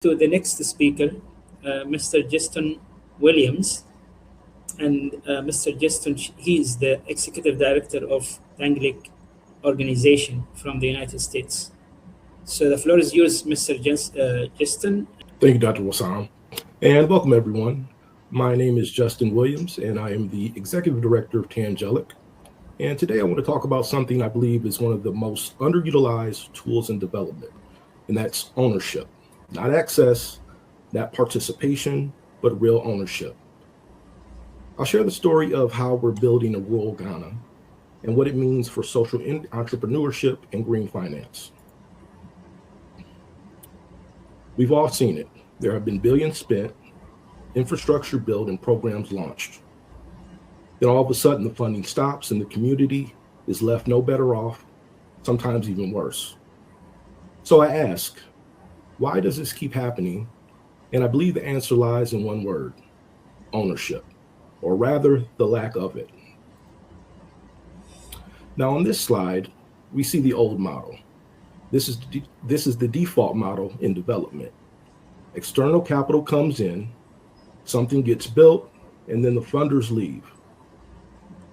to the next speaker, Mr. Jesston Williams. And Mr. Jesston, he is the Executive Director of Tangelic organization from the United States. So the floor is yours, Mr. Jesston. Thank you, Dr. Wassam, and welcome everyone. My name is Jesston Williams, and I am the Executive Director of Tangelic. And today I want to talk about something I believe is one of the most underutilized tools in development, and that's ownership. Not access, not participation, but real ownership. I'll share the story of how we're building a rural Ghana and what it means for social entrepreneurship and green finance. We've all seen it. There have been billions spent, infrastructure built, and programs launched. Then all of a sudden the funding stops and the community is left no better off, sometimes even worse. So I ask, why does this keep happening? And I believe the answer lies in one word: ownership, or rather the lack of it. Now on this slide, we see the old model. This is the default model in development. External capital comes in, something gets built, and then the funders leave.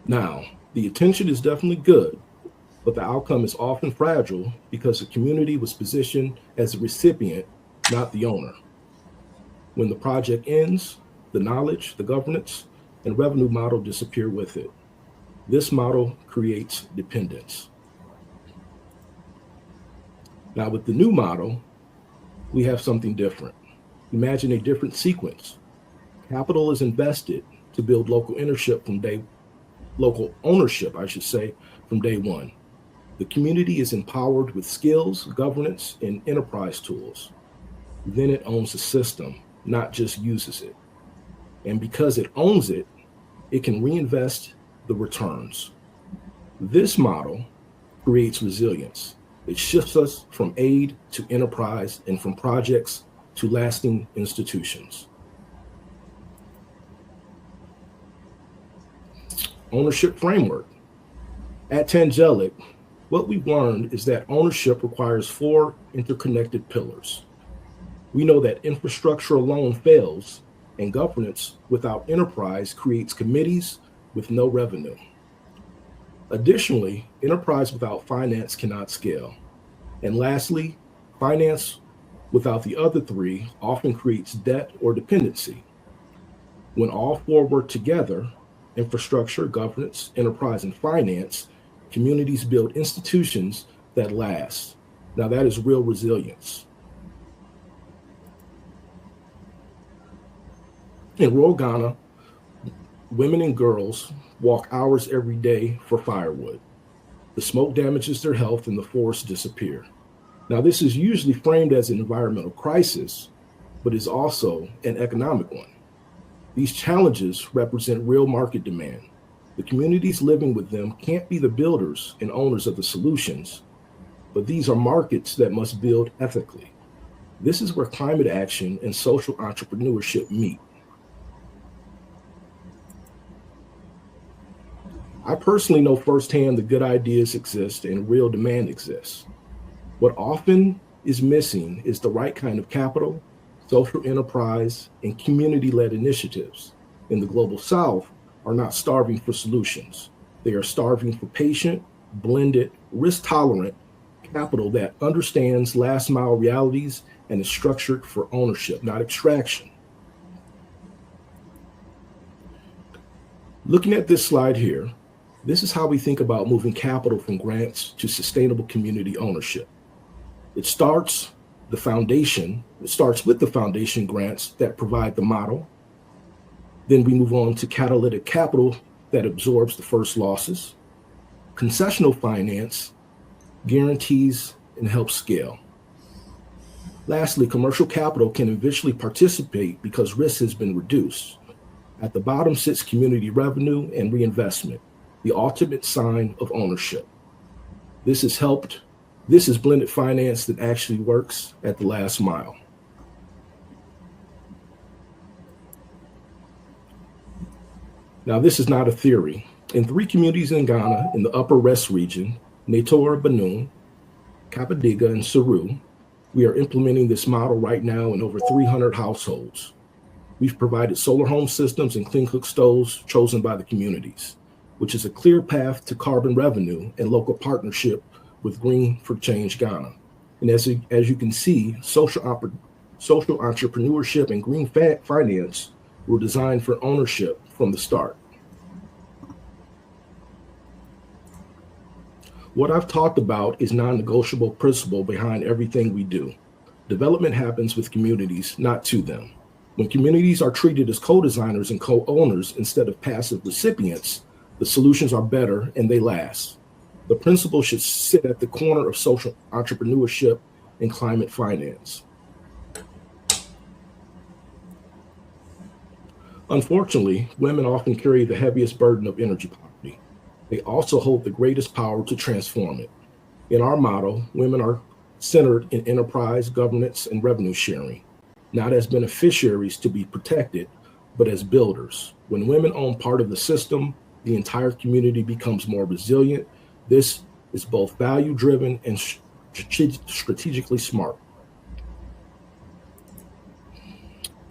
Now, the intention is definitely good, but the outcome is often fragile because the community was positioned as a recipient, not the owner. When the project ends, the knowledge, the governance, and revenue model disappear with it. This model creates dependence. Now with the new model, we have something different. Imagine a different sequence. Capital is invested to build local ownership from day one. The community is empowered with skills, governance, and enterprise tools. Then it owns the system, not just uses it. And because it owns it, it can reinvest the returns. This model creates resilience. It shifts us from aid to enterprise and from projects to lasting institutions. Ownership framework. At Tangelic, what we've learned is that ownership requires 4 interconnected pillars. We know that infrastructure alone fails, and governance without enterprise creates committees with no revenue. Additionally, enterprise without finance cannot scale. And lastly, finance without the other 3 often creates debt or dependency. When all 4 work together, infrastructure, governance, enterprise, and finance, communities build institutions that last. Now that is real resilience. In rural Ghana, women and girls walk hours every day for firewood. The smoke damages their health and the forests disappear. Now this is usually framed as an environmental crisis, but is also an economic one. These challenges represent real market demand. The communities living with them can't be the builders and owners of the solutions, but these are markets that must build ethically. This is where climate action and social entrepreneurship meet. I personally know firsthand the good ideas exist and real demand exists. What often is missing is the right kind of capital, social enterprise, and community-led initiatives in the Global South are not starving for solutions. They are starving for patient, blended, risk-tolerant capital that understands last-mile realities and is structured for ownership, not extraction. Looking at this slide here, this is how we think about moving capital from grants to sustainable community ownership. It starts with the foundation grants that provide the model. Then we move on to catalytic capital that absorbs the first losses. Concessional finance guarantees and helps scale. Lastly, commercial capital can eventually participate because risk has been reduced. At the bottom sits community revenue and reinvestment, the ultimate sign of ownership. This is blended finance that actually works at the last mile. Now, this is not a theory. In 3 communities in Ghana, in the Upper West region, Nator, Banun, Kapadiga, and Saru, We are implementing this model right now in over 300 households. We've provided solar home systems and clean cook stoves chosen by the communities, which is a clear path to carbon revenue and local partnership with Green for Change Ghana. And as you can see, social entrepreneurship and green finance were designed for ownership from the start. What I've talked about is non-negotiable principle behind everything we do. Development happens with communities, not to them. When communities are treated as co-designers and co-owners instead of passive recipients, the solutions are better and they last. The principle should sit at the corner of social entrepreneurship and climate finance. Unfortunately, women often carry the heaviest burden of energy poverty. They also hold the greatest power to transform it. In our model, women are centered in enterprise, governance, and revenue sharing, not as beneficiaries to be protected, but as builders. When women own part of the system, the entire community becomes more resilient. This is both value-driven and strategically smart.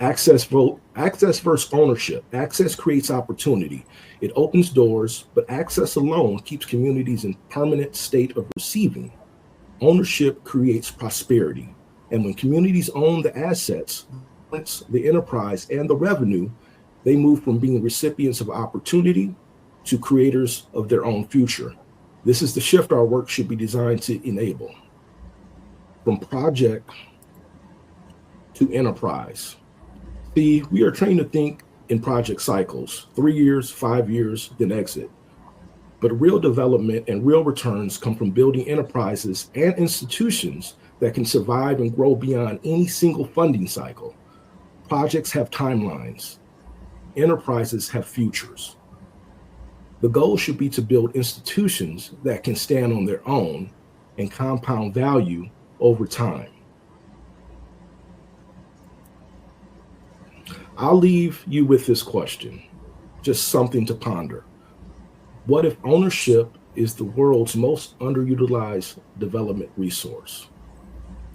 Access versus ownership. Access creates opportunity. It opens doors, but access alone keeps communities in permanent state of receiving. Ownership creates prosperity. And when communities own the assets, the enterprise, and the revenue, they move from being recipients of opportunity to creators of their own future. This is the shift our work should be designed to enable. From project to enterprise. See, we are trained to think in project cycles, 3 years, 5 years, then exit. But real development and real returns come from building enterprises and institutions that can survive and grow beyond any single funding cycle. Projects have timelines. Enterprises have futures. The goal should be to build institutions that can stand on their own and compound value over time. I'll leave you with this question, just something to ponder. What if ownership is the world's most underutilized development resource?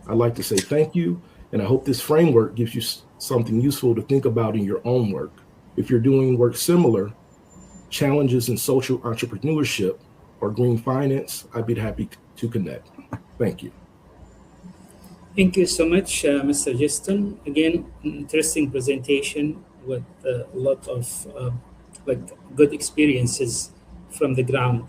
I'd like to say thank you, and I hope this framework gives you something useful to think about in your own work. If you're doing work similar, challenges in social entrepreneurship or green finance, I'd be happy to connect. Thank you. Thank you so much, Mr. Jesston. Again, interesting presentation with a lot of good experiences from the ground.